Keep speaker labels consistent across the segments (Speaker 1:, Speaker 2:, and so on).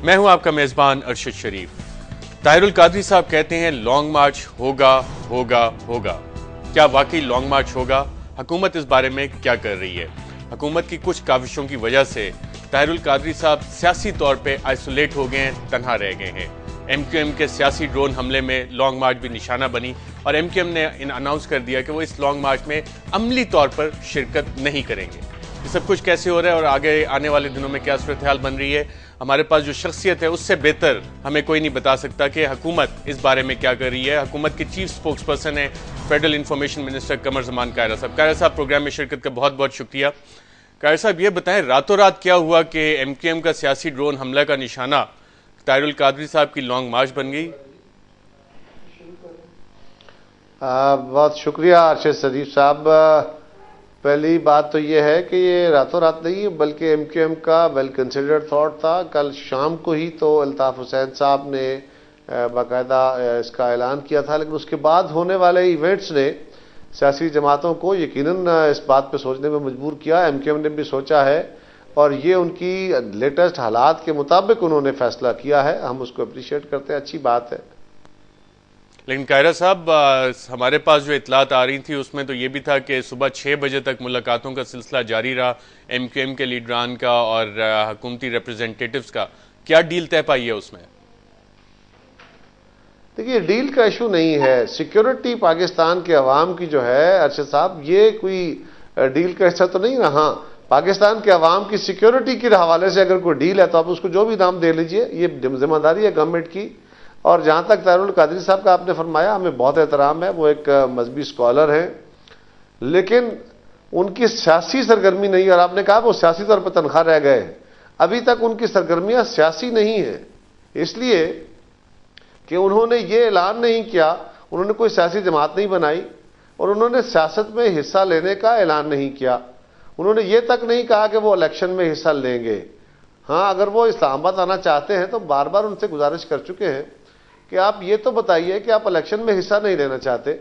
Speaker 1: میں ہوں آپ کا میزبان ارشد شریف۔ طاہر القادری صاحب کہتے ہیں لانگ مارچ ہوگا ہوگا ہوگا۔ کیا واقعی لانگ مارچ ہوگا؟ حکومت اس بارے میں کیا کر رہی ہے؟ حکومت کی کچھ کاوشوں کی وجہ سے طاہر القادری صاحب سیاسی طور پہ آئسولیٹ ہو گئے ہیں، تنہا رہ گئے ہیں۔ ایم کیو ایم کے سیاسی ڈرون حملے میں لانگ مارچ بھی نشانہ بنی اور ایم کیو ایم نے اناؤنس کر دیا کہ وہ اس لانگ مارچ میں عملی طور پر شرکت نہیں کریں گے۔ یہ سب کچھ کیسے ہو رہا ہے اور آگے آنے والے دنوں میں کیا صورتحال بن رہی ہے؟ ہمارے پاس جو شخصیت ہے اس سے بہتر ہمیں کوئی نہیں بتا سکتا کہ حکومت اس بارے میں کیا کر رہی ہے۔ حکومت کے چیف سپوکس پرسن ہیں federal information minister Qamar Zaman قاہرہ صاحب۔ قاہرہ صاحب، پروگرام میں شرکت کا بہت بہت شکریہ۔ قاہرہ صاحب، یہ بتائیں راتوں رات کیا ہوا کہ ایم کیو ایم کا سیاسی ڈرون حملہ کا نشانہ طاہر القادری صاحب کی لانگ مارچ بن گئی؟
Speaker 2: بہت شکریہ ارشد شریف صاحب۔ پہلی بات تو یہ ہے کہ یہ راتوں رات نہیں بلکہ ایم کیو ایم کا ویل کنسیڈرڈ تھاٹ تھا۔ کل شام کو ہی تو الطاف حسین صاحب نے باقاعدہ اس کا اعلان کیا تھا، لیکن اس کے بعد ہونے والے ایونٹس نے سیاسی جماعتوں کو یقیناً اس بات پہ سوچنے میں مجبور کیا۔ ایم کیو ایم نے بھی سوچا ہے اور یہ ان کی لیٹسٹ حالات کے مطابق انہوں نے فیصلہ کیا ہے، ہم اس کو اپریشیٹ کرتے ہیں، اچھی بات ہے۔
Speaker 1: لیکن قاہرہ صاحب، ہمارے پاس جو اطلاعات آ رہی تھی اس میں تو یہ بھی تھا کہ صبح 6 بجے تک ملاقاتوں کا سلسلہ جاری رہا ایم کیو ایم کے لیڈران کا اور حکومتی ریپرزینٹیٹیوز کا۔ کیا ڈیل طے پائی ہے اس میں؟
Speaker 2: دیکھیے، ڈیل کا ایشو نہیں ہے، سیکیورٹی پاکستان کے عوام کی جو ہے ارشد صاحب، یہ کوئی ڈیل کا حصہ تو نہیں رہا۔ پاکستان کے عوام کی سیکیورٹی کے حوالے سے اگر کوئی ڈیل ہے تو آپ اس کو جو بھی نام دے لیجئے، یہ ذمہ داری ہے گورنمنٹ کی۔ اور جہاں تک طاہر القادری صاحب کا آپ نے فرمایا، ہمیں بہت احترام ہے، وہ ایک مذہبی اسکالر ہیں، لیکن ان کی سیاسی سرگرمی نہیں، اور آپ نے کہا وہ سیاسی طور پر تنخواہ رہ گئے ہیں، ابھی تک ان کی سرگرمیاں سیاسی نہیں ہیں، اس لیے کہ انہوں نے یہ اعلان نہیں کیا، انہوں نے کوئی سیاسی جماعت نہیں بنائی اور انہوں نے سیاست میں حصہ لینے کا اعلان نہیں کیا۔ انہوں نے یہ تک نہیں کہا کہ وہ الیکشن میں حصہ لیں گے۔ ہاں، اگر وہ اسلام آباد آنا چاہتے ہیں تو بار بار ان سے گزارش کر چکے ہیں کہ آپ یہ تو بتائیے کہ آپ الیکشن میں حصہ نہیں لینا چاہتے،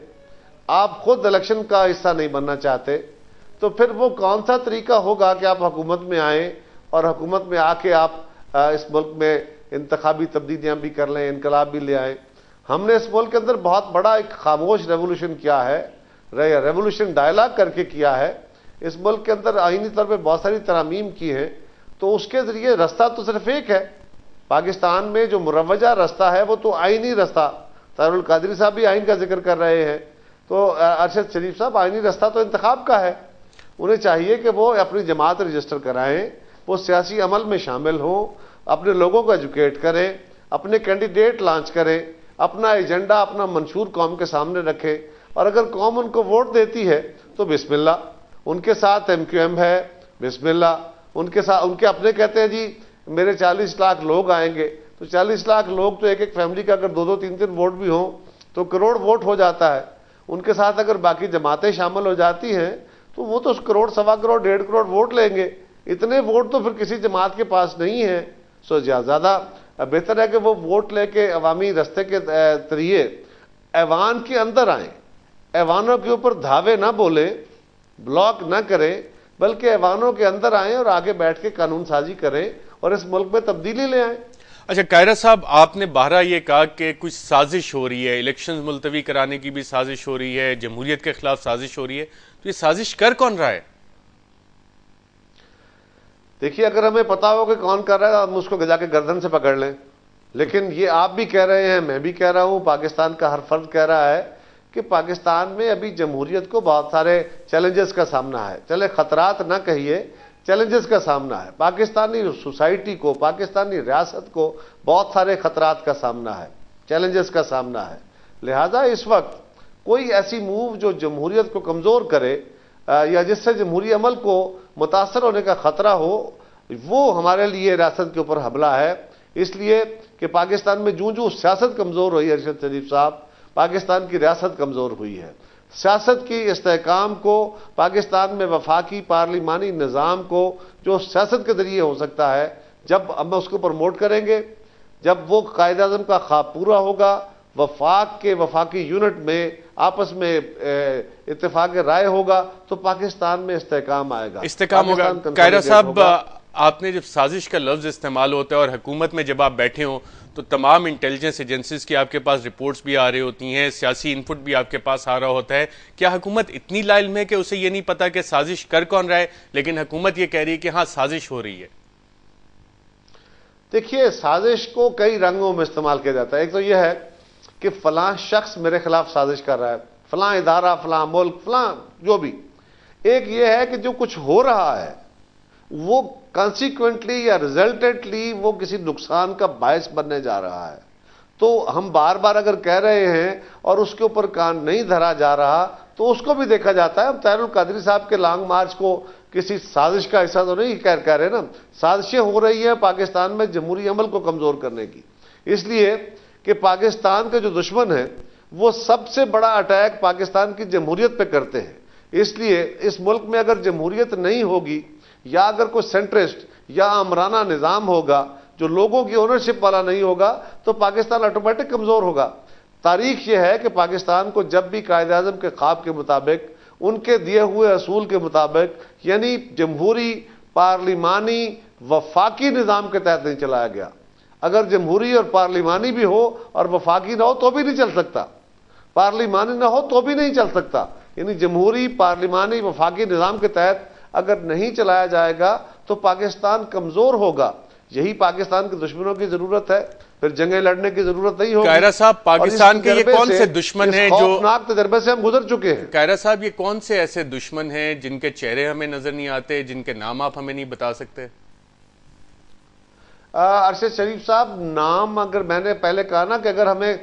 Speaker 2: آپ خود الیکشن کا حصہ نہیں بننا چاہتے، تو پھر وہ کون سا طریقہ ہوگا کہ آپ حکومت میں آئیں اور حکومت میں آ کے آپ اس ملک میں انتخابی تبدیلیاں بھی کر لیں، انقلاب بھی لے آئیں۔ ہم نے اس ملک کے اندر بہت بڑا ایک خاموش ریولوشن کیا ہے، ریولوشن ڈائلاگ کر کے کیا ہے، اس ملک کے اندر آئینی طور پہ بہت ساری ترامیم کی ہیں، تو اس کے ذریعے رستہ تو صرف ایک ہے۔ پاکستان میں جو مروجہ رستہ ہے وہ تو آئینی رستہ، طاہر القادری صاحب بھی آئین کا ذکر کر رہے ہیں، تو ارشد شریف صاحب آئینی رستہ تو انتخاب کا ہے۔ انہیں چاہیے کہ وہ اپنی جماعت رجسٹر کرائیں، وہ سیاسی عمل میں شامل ہوں، اپنے لوگوں کو ایجوکیٹ کریں، اپنے کینڈیڈیٹ لانچ کریں، اپنا ایجنڈا، اپنا منشور قوم کے سامنے رکھیں، اور اگر قوم ان کو ووٹ دیتی ہے تو بسم اللہ، ان کے ساتھ ایم کیو ایم ہے، بسم اللہ، ان کے ساتھ، ان کے اپنے کہتے ہیں جی میرے 40 لاکھ لوگ آئیں گے، تو 40 لاکھ لوگ تو ایک ایک فیملی کا اگر 2 3 ووٹ بھی ہوں تو کروڑ ووٹ ہو جاتا ہے۔ ان کے ساتھ اگر باقی جماعتیں شامل ہو جاتی ہیں تو وہ تو کروڑ، 1.25 کروڑ، 1.5 کروڑ ووٹ لیں گے۔ اتنے ووٹ تو پھر کسی جماعت کے پاس نہیں ہیں، سو زیادہ بہتر ہے کہ وہ ووٹ لے کے عوامی رستے کے ذریعے ایوان کے اندر آئیں، ایوانوں کے اوپر دھاوے نہ بولیں، بلاک نہ کریں، بلکہ ایوانوں کے اندر آئیں اور آگے بیٹھ کے قانون سازی کریں اور اس ملک میں تبدیلی لے آئیں۔
Speaker 1: اچھا قاہرہ صاحب، آپ نے بہرحال یہ کہا کہ کچھ سازش ہو رہی ہے، الیکشنز ملتوی کرانے کی بھی سازش ہو رہی ہے، جمہوریت کے خلاف سازش ہو رہی ہے، تو یہ سازش کر کون رہا ہے؟
Speaker 2: دیکھیے، اگر ہمیں پتا ہو کہ کون کر رہا ہے ہم اس کو جا کے گردن سے پکڑ لیں، لیکن یہ آپ بھی کہہ رہے ہیں، میں بھی کہہ رہا ہوں، پاکستان کا ہر فرد کہہ رہا ہے کہ پاکستان میں ابھی جمہوریت کو بہت سارے چیلنجز کا سامنا ہے، چلے خطرات نہ کہیے، چیلنجز کا سامنا ہے، پاکستانی سوسائٹی کو، پاکستانی ریاست کو بہت سارے خطرات کا سامنا ہے، چیلنجز کا سامنا ہے۔ لہذا اس وقت کوئی ایسی موو جو جمہوریت کو کمزور کرے یا جس سے جمہوری عمل کو متاثر ہونے کا خطرہ ہو، وہ ہمارے لیے ریاست کے اوپر حملہ ہے، اس لیے کہ پاکستان میں جوں سیاست کمزور ہوئی ہے ارشد شریف صاحب، پاکستان کی ریاست کمزور ہوئی ہے۔ سیاست کی استحکام کو، پاکستان میں وفاقی پارلیمانی نظام کو جو سیاست کے ذریعے ہو سکتا ہے، جب ہم اس کو پروموٹ کریں گے، جب وہ قائد اعظم کا خواب پورا ہوگا، وفاقی یونٹ میں آپس میں اتفاق رائے ہوگا، تو پاکستان میں استحکام آئے گا،
Speaker 1: استحکام ہوگا۔ قاہرہ صاحب، آپ نے جب سازش کا لفظ استعمال ہوتا ہے اور حکومت میں جب آپ بیٹھے ہوں تو تمام انٹیلیجنس ایجنسیز کی آپ کے پاس رپورٹس بھی آ رہی ہوتی ہیں، سیاسی انپٹ بھی آپ کے پاس آ رہا ہوتا ہے، کیا حکومت اتنی لا علم ہے کہ اسے یہ نہیں پتا کہ سازش کر کون رہا ہے، لیکن حکومت یہ کہہ رہی ہے کہ ہاں سازش ہو رہی ہے؟
Speaker 2: دیکھیے، سازش کو کئی رنگوں میں استعمال کیا جاتا ہے. ایک تو یہ ہے کہ فلاں شخص میرے خلاف سازش کر رہا ہے، فلاں ادارہ، فلاں ملک، فلاں جو بھی. ایک یہ ہے کہ جو کچھ ہو رہا ہے وہ کانسیکوینٹلی یا ریزلٹنٹلی وہ کسی نقصان کا باعث بننے جا رہا ہے. تو ہم بار بار اگر کہہ رہے ہیں اور اس کے اوپر کان نہیں دھرا جا رہا تو اس کو بھی دیکھا جاتا ہے. ہم طاہر القادری صاحب کے لانگ مارچ کو کسی سازش کا حصہ تو نہیں کہہ رہے نا. سازشیں ہو رہی ہیں پاکستان میں جمہوری عمل کو کمزور کرنے کی، اس لیے کہ پاکستان کے جو دشمن ہیں وہ سب سے بڑا اٹیک پاکستان کی جمہوریت پہ کرتے ہیں. اس لیے اس ملک میں اگر جمہوریت نہیں ہوگی یا اگر کوئی سینٹرسٹ یا آمرانہ نظام ہوگا جو لوگوں کی اونرشپ والا نہیں ہوگا تو پاکستان آٹومیٹک کمزور ہوگا. تاریخ یہ ہے کہ پاکستان کو جب بھی قائد اعظم کے خواب کے مطابق، ان کے دیے ہوئے اصول کے مطابق، یعنی جمہوری، پارلیمانی، وفاقی نظام کے تحت نہیں چلایا گیا. اگر جمہوری اور پارلیمانی بھی ہو اور وفاقی نہ ہو تو بھی نہیں چل سکتا، پارلیمانی نہ ہو تو بھی نہیں چل سکتا. یعنی جمہوری، پارلیمانی، وفاقی نظام کے تحت اگر نہیں چلایا جائے گا تو پاکستان کمزور ہوگا. یہی پاکستان کے دشمنوں کی ضرورت ہے، پھر جنگیں لڑنے کی ضرورت نہیں ہوگی.
Speaker 1: قاہرہ صاحب، پاکستان کے یہ کون سے دشمن ہیں جو
Speaker 2: خوفناک تجربے سے ہم گزر چکے ہیں؟
Speaker 1: قاہرہ صاحب، یہ کون سے ایسے دشمن ہیں جن کے چہرے ہمیں نظر نہیں آتے، جن کے نام آپ ہمیں نہیں بتا سکتے؟
Speaker 2: ارشد شریف صاحب، نام اگر میں نے پہلے کہا نا کہ اگر ہمیں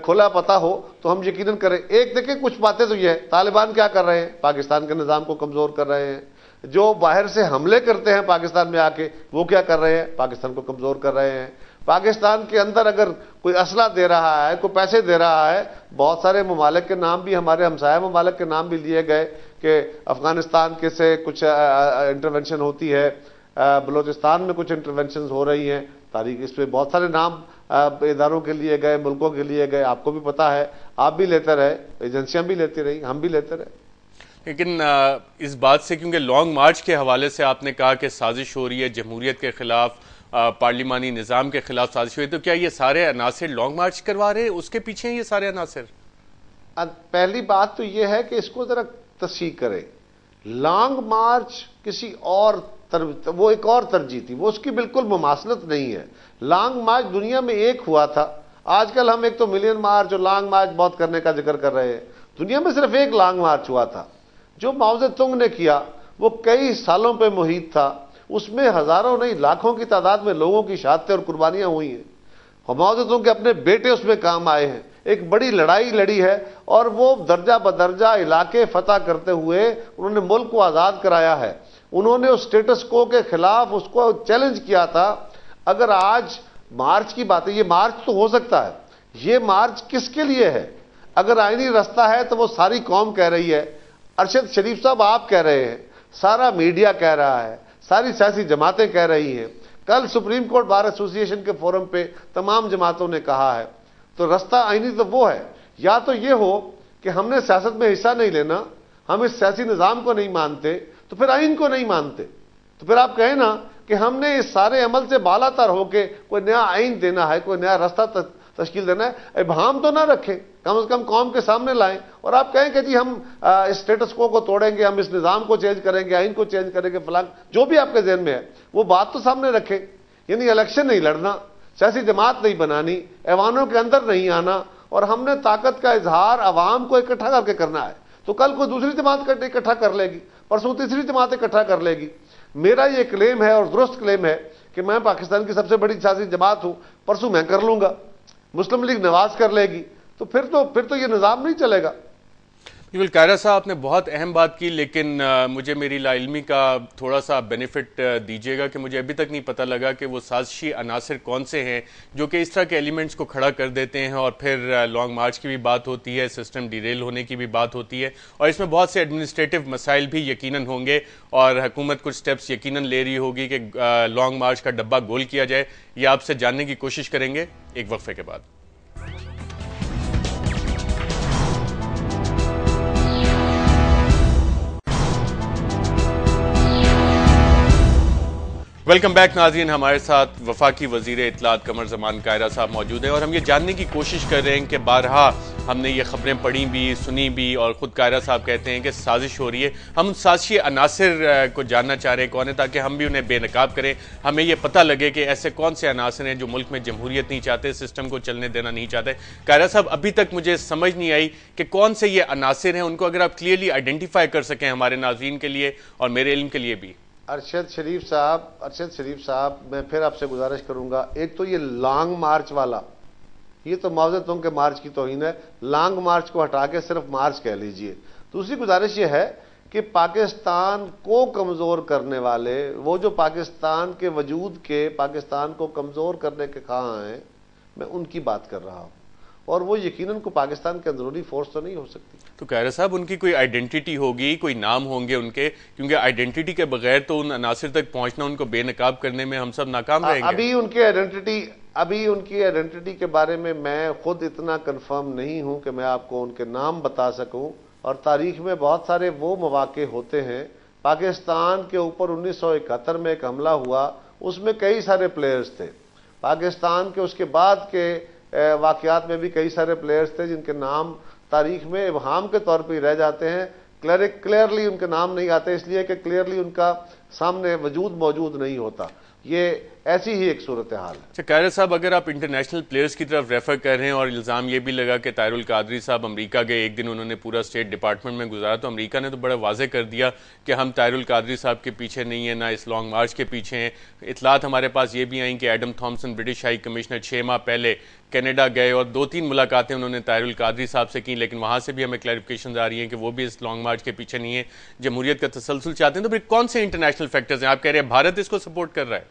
Speaker 2: کھلا پتا ہو تو ہم یقیناً کریں. ایک دیکھیں، کچھ باتیں تو یہ ہے، طالبان کیا کر رہے ہیں؟ پاکستان کے نظام کو کمزور کر رہے ہیں. جو باہر سے حملے کرتے ہیں پاکستان میں آ کے وہ کیا کر رہے ہیں؟ پاکستان کو کمزور کر رہے ہیں. پاکستان کے اندر اگر کوئی اسلحہ دے رہا ہے، کوئی پیسے دے رہا ہے، بہت سارے ممالک کے نام بھی، ہمارے ہمسایہ ممالک کے نام بھی لیے گئے کہ افغانستان کے سے کچھ انٹرونشن ہوتی ہے، بلوچستان میں کچھ انٹرونشنز ہو رہی ہیں. تاریخ اس پہ بہت سارے نام اداروں کے لیے گئے، ملکوں کے لیے گئے. آپ کو بھی پتا ہے، آپ بھی لیتے رہے، ایجنسیاں بھی لیتی رہی، ہم بھی لیتے رہے.
Speaker 1: لیکن اس بات سے، کیونکہ لانگ مارچ کے حوالے سے آپ نے کہا کہ سازش ہو رہی ہے، جمہوریت کے خلاف، پارلیمانی نظام کے خلاف سازش ہوئی، تو کیا یہ سارے عناصر لانگ مارچ کروا رہے ہیں؟ اس کے پیچھے ہیں یہ سارے عناصر؟
Speaker 2: پہلی بات تو یہ ہے کہ اس کو ذرا تصحیح کرے. لانگ مارچ کسی اور وہ ایک اور ترجیح تھی، وہ اس کی بالکل مماثلت نہیں ہے. لانگ مارچ دنیا میں ایک ہوا تھا. آج کل ہم ایک تو ملین مارچ اور لانگ مارچ بہت کرنے کا ذکر کر رہے ہیں. دنیا میں صرف ایک لانگ مارچ ہوا تھا جو ماؤ زے تونگ نے کیا. وہ کئی سالوں پہ محیط تھا، اس میں ہزاروں نہیں لاکھوں کی تعداد میں لوگوں کی شہادتیں اور قربانیاں ہوئی ہیں. ماؤ زے تونگ کے اپنے بیٹے اس میں کام آئے ہیں. ایک بڑی لڑائی لڑی ہے اور وہ درجہ بدرجہ علاقے فتح کرتے ہوئے انہوں نے ملک کو آزاد کرایا ہے. انہوں نے اس سٹیٹس کو کے خلاف اس کو چیلنج کیا تھا. اگر آج مارچ کی بات ہے، یہ مارچ تو ہو سکتا ہے، یہ مارچ کس کے لیے ہے؟ اگر آئینی رستہ ہے تو وہ ساری قوم کہہ رہی ہے. ارشد شریف صاحب آپ کہہ رہے ہیں، سارا میڈیا کہہ رہا ہے، ساری سیاسی جماعتیں کہہ رہی ہیں. کل سپریم کورٹ بار ایسوسی ایشن کے فورم پہ تمام جماعتوں نے کہا ہے. تو رستہ آئینی تو وہ ہے، یا تو یہ ہو کہ ہم نے سیاست میں حصہ نہیں لینا، ہم اس سیاسی نظام کو نہیں مانتے، تو پھر آئین کو نہیں مانتے. تو پھر آپ کہیں نا کہ ہم نے اس سارے عمل سے بالا تر ہو کے کوئی نیا آئین دینا ہے، کوئی نیا رستہ تشکیل دینا ہے. ابہام تو نہ رکھیں، کم از کم قوم کے سامنے لائیں اور آپ کہیں کہ جی ہم اس سٹیٹس کو توڑیں گے، ہم اس نظام کو چینج کریں گے، آئین کو چینج کریں گے، فلاں جو بھی آپ کے ذہن میں ہے وہ بات تو سامنے رکھیں. یعنی الیکشن نہیں لڑنا، سیاسی جماعت نہیں بنانی، ایوانوں کے اندر نہیں آنا، اور ہم نے طاقت کا اظہار عوام کو اکٹھا کر کے کرنا ہے. تو کل کوئی دوسری جماعت اکٹھا کر لے گی، پرسوں تیسری جماعت اکٹھا کر لے گی. میرا یہ کلیم ہے اور درست کلیم ہے کہ میں پاکستان کی سب سے بڑی سیاسی جماعت ہوں، پرسوں میں کر لوں گا، مسلم لیگ نواز کر لے گی، تو پھر تو یہ نظام نہیں چلے گا.
Speaker 1: بالکل. قاہرہ صاحب، آپ نے بہت اہم بات کی، لیکن مجھے میری لا علمی کا تھوڑا سا بینیفٹ دیجیے گا کہ مجھے ابھی تک نہیں پتہ لگا کہ وہ سازشی عناصر کون سے ہیں جو کہ اس طرح کے ایلیمنٹس کو کھڑا کر دیتے ہیں. اور پھر لانگ مارچ کی بھی بات ہوتی ہے، سسٹم ڈیریل ہونے کی بھی بات ہوتی ہے، اور اس میں بہت سے ایڈمنسٹریٹو مسائل بھی یقیناً ہوں گے، اور حکومت کچھ سٹیپس یقیناً لے رہی ہوگی کہ لانگ مارچ کا ڈبہ گول کیا جائے. یہ آپ سے جاننے کی کوشش کریں گے ایک وقفے کے بعد. ویلکم بیک ناظرین، ہمارے ساتھ وفاقی وزیر اطلاعات قمر زمان کائرہ صاحب موجود ہیں اور ہم یہ جاننے کی کوشش کر رہے ہیں کہ بارہا ہم نے یہ خبریں پڑھی بھی سنی بھی اور خود کائرہ صاحب کہتے ہیں کہ سازش ہو رہی ہے. ہم ان سازشی عناصر کو جاننا چاہ رہے ہیں کون ہے، تاکہ ہم بھی انہیں بے نقاب کریں. ہمیں یہ پتہ لگے کہ ایسے کون سے عناصر ہیں جو ملک میں جمہوریت نہیں چاہتے، سسٹم کو چلنے دینا نہیں چاہتے. کائرہ صاحب، ابھی تک مجھے سمجھ نہیں آئی کہ کون سے یہ عناصر ہیں، ان کو اگر آپ کلیئرلی آئیڈینٹیفائی کر سکیں ہمارے ناظرین کے لیے اور میرے علم کے لیے بھی.
Speaker 2: ارشد شریف صاحب میں پھر آپ سے گزارش کروں گا، ایک تو یہ لانگ مارچ والا، یہ تو معذرت ہوں کہ مارچ کی توہین ہے، لانگ مارچ کو ہٹا کے صرف مارچ کہہ لیجئے. دوسری گزارش یہ ہے کہ پاکستان کو کمزور کرنے والے، وہ جو پاکستان کے وجود کے، پاکستان کو کمزور کرنے کے خواہاں ہیں، میں ان کی بات کر رہا ہوں، اور وہ یقیناً کو پاکستان کے اندرونی فورس تو نہیں ہو سکتی.
Speaker 1: تو کائرہ صاحب، ان کی کوئی آئیڈینٹی ہوگی، کوئی نام ہوں گے ان کے، کیونکہ آئیڈینٹی کے بغیر تو ان عناصر تک پہنچنا، ان کو بے نقاب کرنے میں ہم سب ناکام رہیں گے.
Speaker 2: ابھی ان کی آئیڈینٹی کے بارے میں خود اتنا کنفرم نہیں ہوں کہ میں آپ کو ان کے نام بتا سکوں. اور تاریخ میں بہت سارے وہ مواقع ہوتے ہیں، پاکستان کے اوپر 1971 میں ایک حملہ ہوا، اس میں کئی سارے پلیئرز تھے. پاکستان کے اس کے بعد کے واقعات میں بھی کئی سارے پلیئرز تھے جن کے نام تاریخ میں ابہام کے طور پہ رہ جاتے ہیں. کلیئرلی ان کے نام نہیں آتے، اس لیے کہ کلیئرلی ان کا سامنے وجود موجود نہیں ہوتا. یہ ایسی ہی ایک صورتحال ہے.
Speaker 1: اچھا کائرہ صاحب، اگر آپ انٹرنیشنل پلیئرز کی طرف ریفر کر رہے ہیں اور الزام یہ بھی لگا کہ طاہر القادری صاحب امریکہ گئے، ایک دن انہوں نے پورا اسٹیٹ ڈپارٹمنٹ میں گزارا، تو امریکہ نے تو بڑا واضح کر دیا کہ ہم طاہر القادری صاحب کے پیچھے نہیں ہیں، نہ اس لانگ مارچ کے پیچھے ہیں. اطلاعات ہمارے پاس یہ بھی آئیں کہ Adam Thomson British high commissioner 6 ماہ پہلے کینیڈا گئے اور 2-3 ملاقاتیں انہوں نے طاہر القادری صاحب سے کی، لیکن وہاں سے بھی ہمیں کلیریفیکیشنز آ رہی ہیں کہ وہ بھی اس لانگ مارچ کے پیچھے نہیں ہیں، جمہوریت کا تسلسل چاہتے ہیں. تو پھر کون سے انٹرنیشنل فیکٹرز ہیں؟ آپ کہہ رہے ہیں بھارت اس کو سپورٹ کر رہا ہے.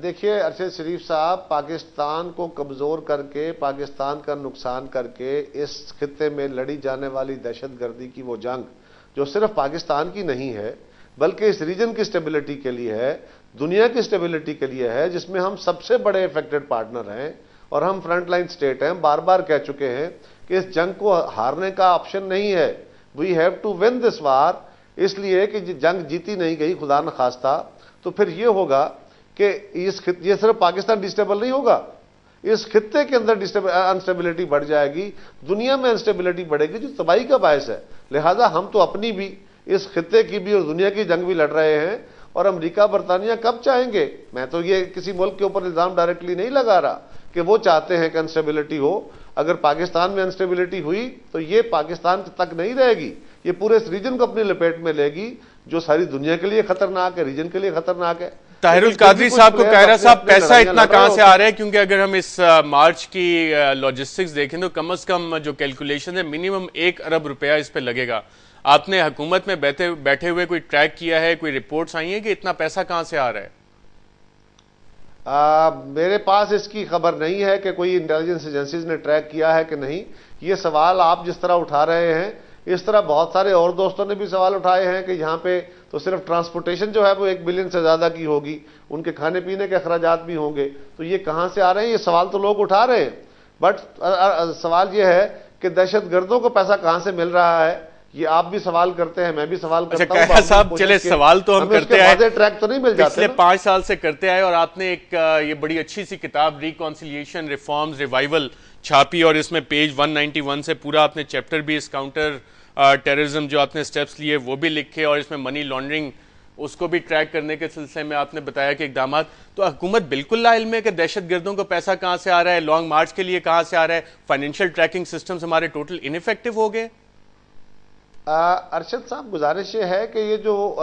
Speaker 2: دیکھیے ارشد شریف صاحب، پاکستان کو کمزور کر کے، پاکستان کا نقصان کر کے اس خطے میں لڑی جانے والی دہشت گردی کی وہ جنگ جو صرف پاکستان کی نہیں ہے بلکہ اس ریجن کی سٹیبلٹی کے لیے ہے، دنیا کی سٹیبلٹی کے لیے ہے، جس میں ہم سب سے بڑے افیکٹڈ پارٹنر ہیں اور ہم فرنٹ لائن سٹیٹ ہیں. بار بار کہہ چکے ہیں کہ اس جنگ کو ہارنے کا آپشن نہیں ہے. We have to win this war, اس لیے کہ جنگ جیتی نہیں گئی خدا نخواستہ تو پھر یہ ہوگا کہ یہ صرف پاکستان ڈسٹیبل نہیں ہوگا، اس خطے کے اندر انسٹیبلٹی بڑھ جائے گی، دنیا میں انسٹیبلٹی بڑھے گی جو تباہی کا باعث ہے. لہذا ہم تو اپنی بھی، اس خطے کی بھی اور دنیا کی جنگ بھی لڑ رہے ہیں. اور امریکہ برطانیہ کب چاہیں گے؟ میں تو یہ کسی ملک کے اوپر الزام ڈائریکٹلی نہیں لگا رہا کہ وہ چاہتے ہیں کہ انسٹیبلٹی ہو. اگر پاکستان میں انسٹیبلٹی ہوئی تو یہ پاکستان تک نہیں رہے گی، یہ پورے اس ریجن کو اپنی لپیٹ میں لے گی جو ساری دنیا کے لیے خطرناک ہے، ریجن کے لیے خطرناک ہے.
Speaker 1: طاہر القادری صاحب کو کائرہ صاحب پیسہ اتنا کہاں سے آ رہا ہے؟ کیونکہ اگر ہم اس مارچ کی لاجسٹکس دیکھیں تو کم از کم جو کیلکولیشن ہے منیمم 1 ارب روپیہ اس پہ لگے گا. آپ نے حکومت میں بیٹھے ہوئے کوئی ٹریک کیا ہے، کوئی رپورٹس آئی ہیں کہ اتنا پیسہ کہاں سے آ رہا ہے؟
Speaker 2: میرے پاس اس کی خبر نہیں ہے کہ کوئی انٹیلیجنس ایجنسیز نے ٹریک کیا ہے کہ نہیں. یہ سوال آپ جس طرح اٹھا رہے ہیں اس طرح بہت سارے اور دوستوں نے بھی سوال اٹھائے ہیں کہ یہاں پہ تو صرف ٹرانسپورٹیشن جو ہے وہ 1 بلین سے زیادہ کی ہوگی، ان کے کھانے پینے کے اخراجات بھی ہوں گے، تو یہ کہاں سے آ رہے ہیں؟ یہ سوال تو لوگ اٹھا رہے ہیں، بٹ سوال یہ ہے کہ دہشت گردوں کو پیسہ کہاں سے مل رہا ہے، یہ آپ بھی سوال کرتے ہیں، میں بھی سوال کرتا ہوں.
Speaker 1: کائرہ صاحب چلے سوال تو ہم کرتے آئے،
Speaker 2: ٹریک تو نہیں مل جاتے،
Speaker 1: پچھلے 5 سال سے کرتے آئے، اور آپ نے ایک یہ بڑی اچھی سی کتاب ریکانسیلیشن ریفارمز ریوائول چھاپی اور اس میں پیج 191 سے پورا آپ نے چیپٹر بھی اس کاؤنٹر ٹیررزم جو آپ نے سٹیپس لیے وہ بھی لکھے، اور اس میں منی لانڈرنگ اس کو بھی ٹریک کرنے کے سلسلے میں آپ نے بتایا کہ اقدامات. تو حکومت بالکل لا علم ہے کہ دہشت گردوں کو پیسہ کہاں سے آ رہا ہے، لانگ مارچ کے لیے کہاں سے آ رہا ہے، فائنینشیل ٹریکنگ سسٹمز ہمارے ٹوٹل انیفیکٹو ہو گئے.
Speaker 2: ارشد صاحب، گزارش یہ ہے کہ یہ جو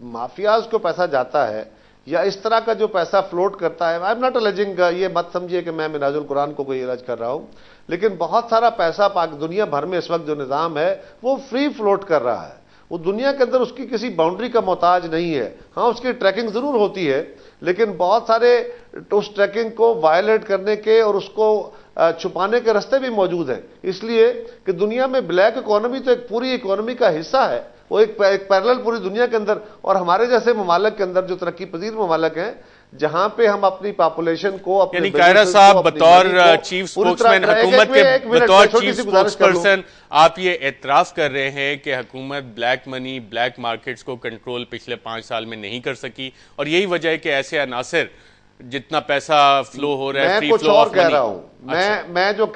Speaker 2: مافیاز کو پیسہ جاتا ہے یا اس طرح کا جو پیسہ فلوٹ کرتا ہے، آئی ایم ناٹ الیجنگ، یہ مت سمجھیے کہ میں مناج القرآن کو کوئی عرض کر رہا ہوں، لیکن بہت سارا پیسہ دنیا بھر میں اس وقت جو نظام ہے وہ فری فلوٹ کر رہا ہے. وہ دنیا کے اندر اس کی کسی باؤنڈری کا محتاج نہیں ہے. ہاں اس کی ٹریکنگ ضرور ہوتی ہے، لیکن بہت سارے اس ٹریکنگ کو وائلیٹ کرنے کے اور اس کو چھپانے کے راستے بھی موجود ہیں. اس لیے کہ دنیا میں بلیک اکانومی تو ایک پوری اکانومی کا حصہ ہے، وہ ایک پیرلل پوری دنیا کے اندر، اور ہمارے جیسے ممالک کے اندر جو ترقی پذیر ممالک ہیں جہاں پہ ہم اپنی پاپولیشن کو
Speaker 1: یعنی قاہرہ صاحب بطور چیف سپوکسمین حکومت کے بطور چیف سپوکس پرسن آپ یہ اعتراف کر رہے ہیں کہ حکومت بلیک منی بلیک مارکیٹس کو کنٹرول پچھلے 5 سال میں نہیں کر سکی اور یہی وجہ ہے کہ ایسے عناصر جتنا پیسہ فلو ہو رہا ہے
Speaker 2: میں کچھ اور کہہ رہا ہوں میں جو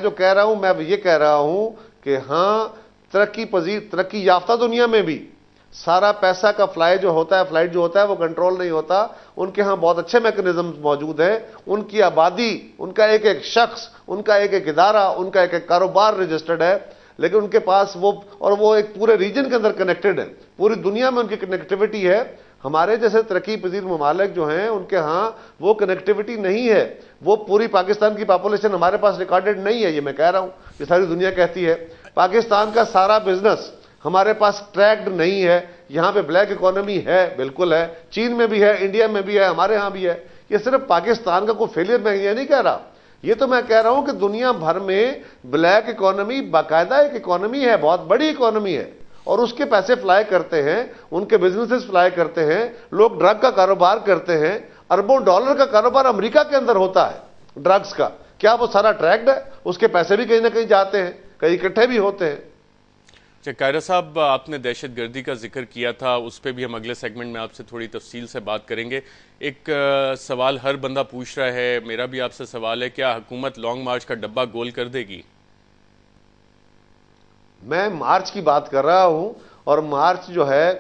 Speaker 2: کہہ رہا ہوں میں یہ کہہ رہا ہوں کہ ہاں ترقی یافتہ دنیا میں بھی سارا پیسہ کا فلائٹ جو ہوتا ہے وہ کنٹرول نہیں ہوتا. ان کے ہاں بہت اچھے میکنزم موجود ہیں. ان کی آبادی, ان کا ایک ایک شخص, ان کا ایک ایک ادارہ, ان کا ایک ایک کاروبار رجسٹرڈ ہے, لیکن ان کے پاس وہ ایک پورے ریجن کے اندر کنیکٹڈ ہے, پوری دنیا میں ان کی کنیکٹیوٹی ہے. ہمارے جیسے ترقی پذیر ممالک جو ہیں ان کے ہاں وہ کنیکٹیوٹی نہیں ہے. وہ پوری پاکستان کی پاپولیشن ہمارے پاس ریکارڈڈ نہیں ہے, یہ میں کہہ رہا ہوں, یہ ساری دنیا کہتی ہے. پاکستان کا سارا بزنس ہمارے پاس ٹریکڈ نہیں ہے. یہاں پہ بلیک اکانومی ہے, بالکل ہے, چین میں بھی ہے, انڈیا میں بھی ہے, ہمارے ہاں بھی ہے. یہ صرف پاکستان کا کوئی فیلئر میں یہ نہیں کہہ رہا, یہ تو میں کہہ رہا ہوں کہ دنیا بھر میں بلیک اکانومی باقاعدہ ایک اکانومی ہے, بہت بڑی اکانومی ہے, اور اس کے پیسے فلائی کرتے ہیں, ان کے بزنسز فلائی کرتے ہیں, لوگ ڈرگ کا کاروبار کرتے ہیں. اربوں ڈالر کا کاروبار امریکہ کے اندر ہوتا ہے ڈرگز کا. کیا وہ سارا ٹریکڈ ہے؟ اس کے پیسے بھی کہیں نہ کہیں جاتے ہیں, کہیں اکٹھے بھی ہوتے ہیں.
Speaker 1: قاہرہ صاحب, آپ نے دہشت گردی کا ذکر کیا تھا, اس پہ بھی ہم اگلے سیگمنٹ میں آپ سے تھوڑی تفصیل سے بات کریں گے. ایک سوال ہر بندہ پوچھ رہا ہے, میرا بھی آپ سے سوال ہے, کیا حکومت لانگ مارچ کا ڈبہ گول کر دے گی؟
Speaker 2: میں مارچ کی بات کر رہا ہوں, اور مارچ جو ہے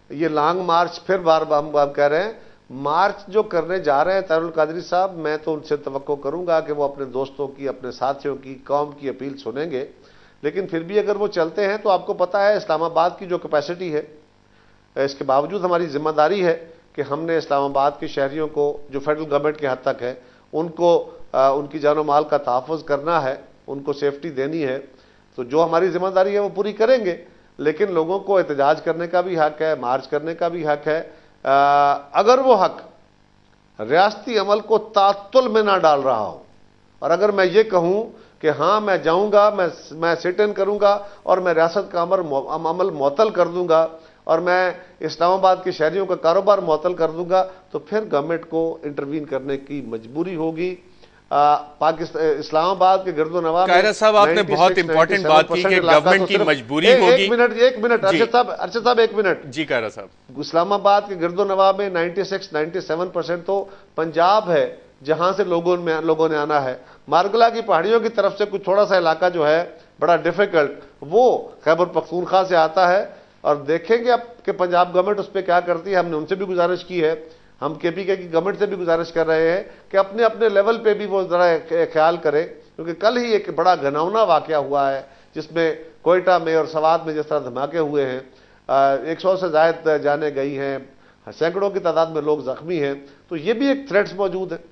Speaker 2: یہ لانگ مارچ پھر بار ہم کہہ رہے ہیں. مارچ جو کرنے جا رہے ہیں طاہر القادری صاحب, میں تو ان سے توقع کروں گا کہ وہ اپنے دوستوں کی, اپنے ساتھیوں کی, قوم کی اپیل سنیں گے. لیکن پھر بھی اگر وہ چلتے ہیں تو آپ کو پتا ہے اسلام آباد کی جو کیپیسٹی ہے, اس کے باوجود ہماری ذمہ داری ہے کہ ہم نے اسلام آباد کے شہریوں کو, جو فیڈرل گورنمنٹ کے حد تک ہے, ان کو ان کی جان و مال کا تحفظ کرنا ہے, ان کو سیفٹی دینی ہے. تو جو ہماری ذمہ داری ہے وہ پوری کریں گے. لیکن لوگوں کو احتجاج کرنے کا بھی حق ہے, مارچ کرنے کا بھی حق ہے, اگر وہ حق ریاستی عمل کو تعطل میں نہ ڈال رہا ہو. اور اگر میں یہ کہوں کہ ہاں میں جاؤں گا, میں سٹ ان کروں گا اور میں ریاست کا عمل معطل کر دوں گا, اور میں اسلام آباد کے شہریوں کا کاروبار معطل کر دوں گا, تو پھر گورنمنٹ کو انٹروین کرنے کی مجبوری ہوگی. اسلام آباد کے گرد و نواح میں
Speaker 1: قاہرہ صاحب, آپ نے بہت امپورٹنٹ بات کی کہ گورنمنٹ کی مجبوری ہوگی.
Speaker 2: ایک منٹ ارشد صاحب ایک منٹ.
Speaker 1: جی قاہرہ صاحب,
Speaker 2: اسلام آباد کے گرد و نواح میں 96-97% تو پنجاب ہے جہاں سے لوگوں نے آنا ہے. مارگلا کی پہاڑیوں کی طرف سے کچھ تھوڑا سا علاقہ جو ہے بڑا ڈیفیکلٹ, وہ خیبر پختونخوا سے آتا ہے. اور دیکھیں گے اب کہ پنجاب گورنمنٹ اس پہ کیا کرتی ہے. ہم نے ان سے بھی گزارش کی ہے, ہم کے پی کے کی گورنمنٹ سے بھی گزارش کر رہے ہیں کہ اپنے اپنے لیول پہ بھی وہ ذرا خیال کرے, کیونکہ کل ہی ایک بڑا گھناؤنا واقعہ ہوا ہے جس میں کوئٹہ میں اور سوات میں جس طرح دھماکے ہوئے ہیں, 100 سے زائد جانیں گئی ہیں, سینکڑوں کی تعداد میں لوگ زخمی ہیں. تو یہ بھی ایک تھریٹس موجود ہیں.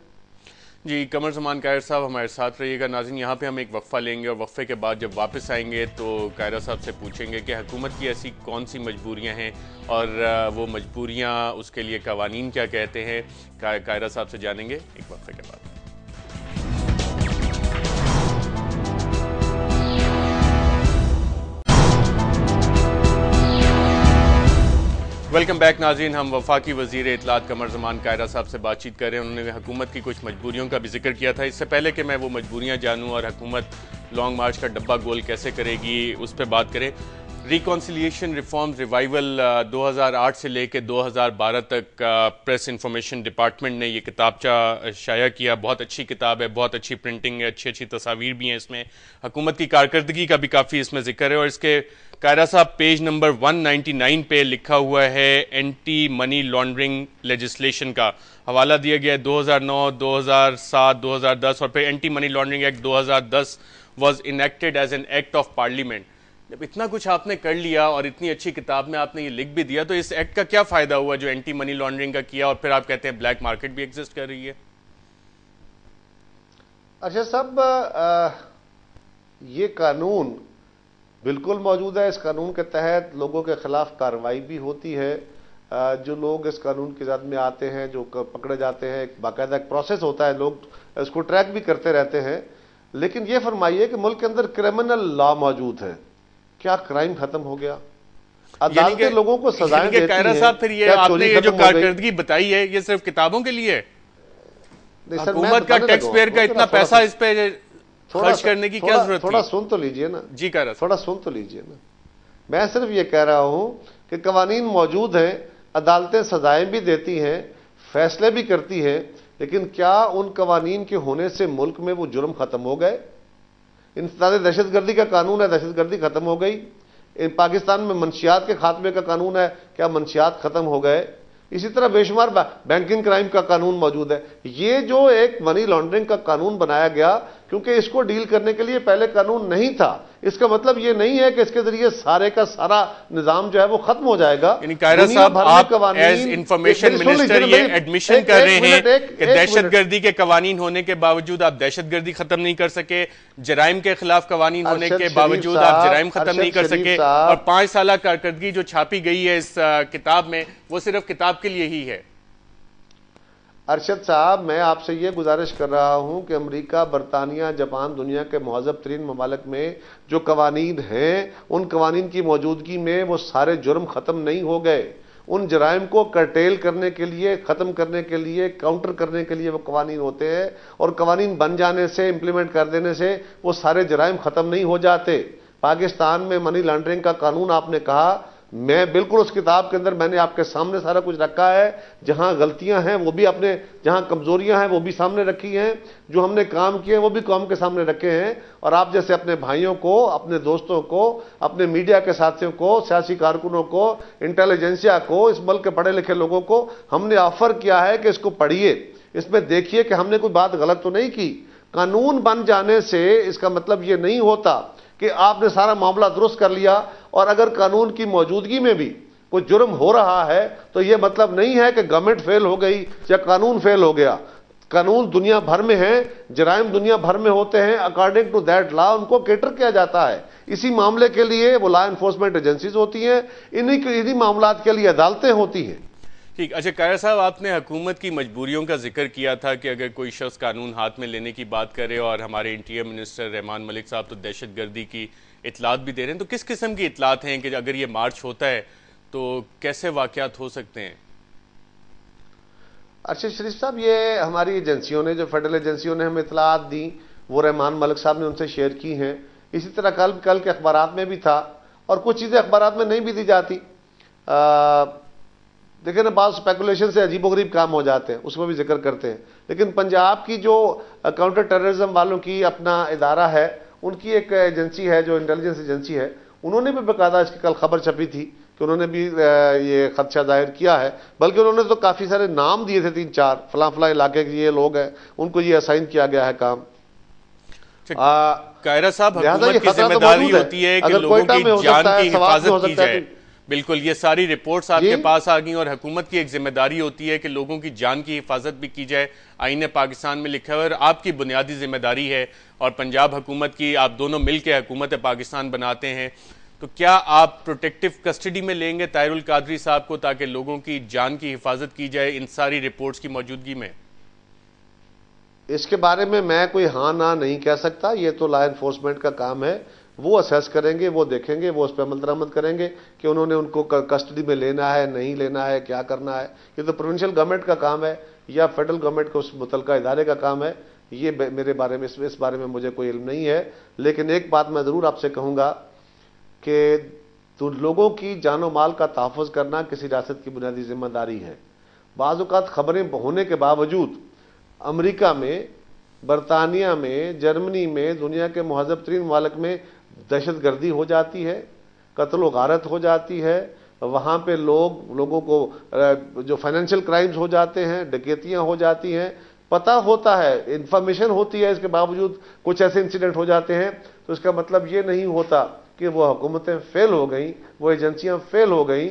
Speaker 1: جی قمر زمان قاہر صاحب ہمارے ساتھ رہیے گا. ناظرین, یہاں پہ ہم ایک وقفہ لیں گے, اور وقفے کے بعد جب واپس آئیں گے تو قاہرہ صاحب سے پوچھیں گے کہ حکومت کی ایسی کون سی مجبوریاں ہیں, اور وہ مجبوریاں, اس کے لیے قوانین کیا کہتے ہیں. قاہرہ صاحب سے جانیں گے ایک وقفے کے بعد. ویلکم بیک ناظرین, ہم وفاقی وزیر اطلاعات قمر زمان قاہرہ صاحب سے بات چیت کر رہے ہیں. انہوں نے حکومت کی کچھ مجبوریوں کا بھی ذکر کیا تھا. اس سے پہلے کہ میں وہ مجبوریاں جانوں اور حکومت لانگ مارچ کا ڈبہ گول کیسے کرے گی اس پہ بات کریں, ریکانسیلیشن ریفارمز ریوائیول 2008 سے لے کے 2012 تک پریس انفارمیشن ڈپارٹمنٹ نے یہ کتابچہ شائع کیا. بہت اچھی کتاب ہے, بہت اچھی پرنٹنگ ہے, اچھی تصاویر بھی ہیں اس میں. حکومت کی کارکردگی کا بھی کافی اس میں ذکر ہے, اور اس کے قاہرہ صاحب پیج نمبر 199 پہ لکھا ہوا ہے اینٹی منی لانڈرنگ لیجسلیشن کا حوالہ دیا گیا ہے 2009, 2007, 2010, اور پھر anti money laundering act 2010 was enacted as an act of parliament. جب اتنا کچھ آپ نے کر لیا اور اتنی اچھی کتاب میں آپ نے یہ لکھ بھی دیا, تو اس ایکٹ کا کیا فائدہ ہوا جو اینٹی منی لانڈرنگ کا کیا, اور پھر آپ کہتے ہیں بلیک مارکیٹ بھی ایگزسٹ کر رہی ہے؟
Speaker 2: اچھا صاحب, یہ قانون بالکل موجود ہے. اس قانون کے تحت لوگوں کے خلاف کارروائی بھی ہوتی ہے. جو لوگ اس قانون کی زد میں آتے ہیں, جو پکڑے جاتے ہیں, ایک باقاعدہ ایک پروسیس ہوتا ہے, لوگ اس کو ٹریک بھی کرتے رہتے ہیں. لیکن یہ فرمائیے کہ ملک کے اندر کرمنل لا موجود ہے, کیا کرائم ختم ہو گیا؟ عدالتیں لوگوں کو سزائیں دیتی ہیں.
Speaker 1: قاہرہ صاحب پھر یہ آپ نے یہ جو کارکردگی بتائی ہے یہ صرف کتابوں کے لیے ہے؟ حکومت کا ٹیکس پیئر کا اتنا پیسہ اس پہ خرچ کرنے کی کیا ضرورت تھی؟
Speaker 2: تھوڑا سن تو لیجئے نا
Speaker 1: جی قاہرہ صاحب،
Speaker 2: تھوڑا سن تو لیجئے نا. میں صرف یہ کہہ رہا ہوں کہ قوانین موجود ہیں، عدالتیں سزائیں بھی دیتی ہیں، فیصلے بھی کرتی ہیں، لیکن کیا ان قوانین کے ہونے سے ملک میں وہ جرم ختم ہو گئے؟ انسداد دہشت گردی کا قانون ہے، دہشت گردی ختم ہو گئی. پاکستان میں منشیات کے خاتمے کا قانون ہے، کیا منشیات ختم ہو گئے؟ اسی طرح بے شمار بینکنگ کرائم کا قانون موجود ہے. یہ جو ایک منی لانڈرنگ کا قانون بنایا گیا کیونکہ اس کو ڈیل کرنے کے لیے پہلے قانون نہیں تھا، اس کا مطلب یہ نہیں ہے کہ اس کے ذریعے سارے کا سارا نظام جو ہے وہ ختم ہو جائے گا.
Speaker 1: یعنی قاہرہ صاحب آپ ایز انفارمیشن منسٹر یہ ایڈمیشن کر رہے ہیں کہ دہشت گردی کے قوانین ہونے کے باوجود آپ دہشت گردی ختم نہیں کر سکے، جرائم کے خلاف قوانین ہونے کے باوجود آپ جرائم ختم نہیں کر سکے، اور 5 سالہ کارکردگی جو چھاپی گئی ہے اس کتاب میں وہ صرف کتاب کے لیے ہی ہے.
Speaker 2: ارشد صاحب، میں آپ سے یہ گزارش کر رہا ہوں کہ امریکہ، برطانیہ، جاپان، دنیا کے مہذب ترین ممالک میں جو قوانین ہیں ان قوانین کی موجودگی میں وہ سارے جرم ختم نہیں ہو گئے. ان جرائم کو کرٹیل کرنے کے لیے، ختم کرنے کے لیے، کاؤنٹر کرنے کے لیے وہ قوانین ہوتے ہیں، اور قوانین بن جانے سے، امپلیمنٹ کر دینے سے وہ سارے جرائم ختم نہیں ہو جاتے. پاکستان میں منی لانڈرنگ کا قانون آپ نے کہا، میں بالکل اس کتاب کے اندر میں نے آپ کے سامنے سارا کچھ رکھا ہے. جہاں غلطیاں ہیں وہ بھی اپنے، جہاں کمزوریاں ہیں وہ بھی سامنے رکھی ہیں، جو ہم نے کام کیے وہ بھی قوم کے سامنے رکھے ہیں. اور آپ جیسے اپنے بھائیوں کو، اپنے دوستوں کو، اپنے میڈیا کے ساتھیوں کو، سیاسی کارکنوں کو، انٹیلیجنسیا کو، اس ملک کے پڑھے لکھے لوگوں کو ہم نے آفر کیا ہے کہ اس کو پڑھیے، اس میں دیکھیے کہ ہم نے کوئی بات غلط تو نہیں کی. قانون بن جانے سے اس کا مطلب یہ نہیں ہوتا کہ آپ نے سارا معاملہ درست کر لیا، اور اگر قانون کی موجودگی میں بھی کوئی جرم ہو رہا ہے تو یہ مطلب نہیں ہے کہ گورنمنٹ فیل ہو گئی یا قانون فیل ہو گیا. قانون دنیا بھر میں ہیں، جرائم دنیا بھر میں ہوتے ہیں، اکارڈنگ ٹو دیٹ لا ان کو کیٹر کیا جاتا ہے. اسی معاملے کے لیے وہ لا انفورسمنٹ ایجنسیز ہوتی ہیں، انہی معاملات کے لیے عدالتیں ہوتی ہیں.
Speaker 1: ٹھیک. اچھا قاہرہ صاحب، آپ نے حکومت کی مجبوریوں کا ذکر کیا تھا کہ اگر کوئی شخص قانون ہاتھ میں لینے کی بات کرے، اور ہمارے انٹیریئر منسٹر رحمان ملک صاحب تو دہشت گردی کی اطلاعات بھی دے رہے ہیں، تو کس قسم کی اطلاعات ہیں کہ اگر یہ مارچ ہوتا ہے تو کیسے واقعات ہو سکتے ہیں؟
Speaker 2: ارشد شریف صاحب، یہ ہماری ایجنسیوں نے، جو فیڈرل ایجنسیوں نے ہمیں اطلاعات دی وہ رحمان ملک صاحب نے ان سے شیئر کی ہیں. اسی طرح کل کے اخبارات میں بھی تھا، اور کچھ چیزیں اخبارات میں نہیں بھی دی جاتی. دیکھیں نا، بعض اسپیکولیشن سے عجیب و غریب کام ہو جاتے ہیں، اس میں بھی ذکر کرتے ہیں. لیکن پنجاب کی جو کاؤنٹر ٹیررزم والوں کی اپنا ادارہ ہے، ان کی ایک ایجنسی ہے جو انٹیلیجنس ایجنسی ہے، انہوں نے بھی باقاعدہ اس کی کل خبر چھپی تھی کہ انہوں نے بھی یہ خدشہ ظاہر کیا ہے. بلکہ انہوں نے تو کافی سارے نام دیے تھے، 3-4 فلاں فلاں علاقے کے یہ لوگ ہیں، ان کو یہ اسائن کیا گیا ہے کام.
Speaker 1: قاہرہ صاحب، حکومت کی ذمہ داری ہوتی ہے کہ لوگوں کی جان کی حفاظت کی جائے. بالکل، یہ ساری رپورٹس آپ کے پاس آ گئیں، اور حکومت کی ایک ذمہ داری ہوتی ہے کہ لوگوں کی جان کی حفاظت بھی کی جائے. آئین پاکستان میں لکھا ہے، اور آپ کی بنیادی ذمہ داری ہے، اور پنجاب حکومت کی، آپ دونوں مل کے حکومت پاکستان بناتے ہیں. تو کیا آپ پروٹیکٹیو کسٹڈی میں لیں گے طاہر القادری صاحب کو تاکہ لوگوں کی جان کی حفاظت کی جائے ان ساری رپورٹس کی موجودگی میں؟
Speaker 2: اس کے بارے میں کوئی ہاں نہ نہیں کہہ سکتا. یہ تو لا انفورسمنٹ کا کام ہے، وہ اسیس کریں گے، وہ دیکھیں گے، وہ اس پہ عمل درآمد کریں گے کہ انہوں نے ان کو کسٹڈی میں لینا ہے، نہیں لینا ہے، کیا کرنا ہے. یہ تو پروونشل گورنمنٹ کا کام ہے یا فیڈرل گورنمنٹ کو اس متعلقہ ادارے کا کام ہے. یہ میرے بارے میں، اس بارے میں مجھے کوئی علم نہیں ہے. لیکن ایک بات میں ضرور آپ سے کہوں گا کہ لوگوں کی جان و مال کا تحفظ کرنا کسی ریاست کی بنیادی ذمہ داری ہے. بعض اوقات خبریں ہونے کے باوجود امریکہ میں، برطانیہ میں، جرمنی میں، دنیا کے مہذب ترین ممالک میں دہشت گردی ہو جاتی ہے، قتل و غارت ہو جاتی ہے. وہاں پہ لوگوں کو جو فائنینشیل کرائمز ہو جاتے ہیں، ڈکیتیاں ہو جاتی ہیں، پتہ ہوتا ہے، انفارمیشن ہوتی ہے، اس کے باوجود کچھ ایسے انسیڈنٹ ہو جاتے ہیں. تو اس کا مطلب یہ نہیں ہوتا کہ وہ حکومتیں فیل ہو گئیں، وہ ایجنسیاں فیل ہو گئیں.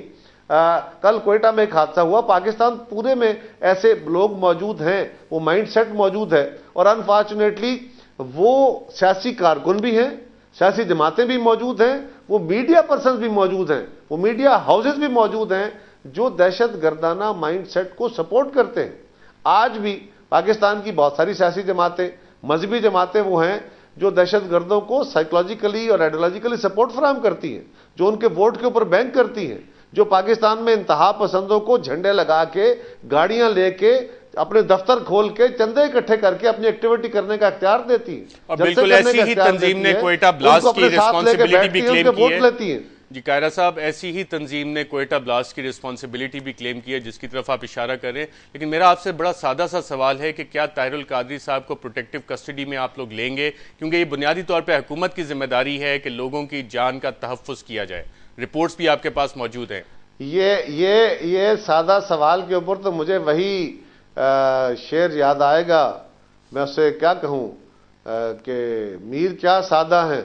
Speaker 2: کل کوئٹہ میں ایک حادثہ ہوا. پاکستان پورے میں ایسے لوگ موجود ہیں، وہ مائنڈ سیٹ موجود ہے، اور انفارچونیٹلی وہ سیاسی کارکن بھی ہیں، سیاسی جماعتیں بھی موجود ہیں، وہ میڈیا پرسنز بھی موجود ہیں، وہ میڈیا ہاؤسز بھی موجود ہیں جو دہشت گردانہ مائنڈ سیٹ کو سپورٹ کرتے ہیں. آج بھی پاکستان کی بہت ساری سیاسی جماعتیں، مذہبی جماعتیں وہ ہیں جو دہشت گردوں کو سائیکولوجیکلی اور آئیڈیولوجیکلی سپورٹ فراہم کرتی ہیں. جو ان کے ووٹ کے اوپر بینک کرتی ہیں، جو پاکستان میں انتہا پسندوں کو جھنڈے لگا کے، گاڑیاں لے کے، اپنے دفتر کھول کے، چندے اکٹھے کر کے اپنی ایکٹیویٹی کرنے کا اختیار دیتی ہیں.
Speaker 1: اور بالکل ایسی ہی تنظیم نے کوئٹہ بلاسٹ کی رسپانسبلٹی بھی کلیم کی ہے.
Speaker 2: لیتی ہیں.
Speaker 1: جی قاہرہ صاحب، ایسی ہی تنظیم نے کوئٹہ بلاسٹ کی رسپانسبلٹی بھی کلیم کی ہے، جس کی طرف آپ اشارہ کر رہے ہیں. لیکن میرا آپ سے بڑا سادہ سا سوال ہے کہ کیا طاہر القادری صاحب کو پروٹیکٹیو کسٹڈی میں آپ لوگ لیں گے؟ کیونکہ یہ بنیادی طور پہ حکومت کی ذمہ داری ہے کہ لوگوں کی جان کا تحفظ کیا جائے. رپورٹس بھی آپ کے پاس موجود ہیں.
Speaker 2: یہ سادہ سوال کے اوپر تو مجھے وہی شعر یاد آئے گا. میں اس سے کیا کہوں کہ میر کیا سادہ ہیں،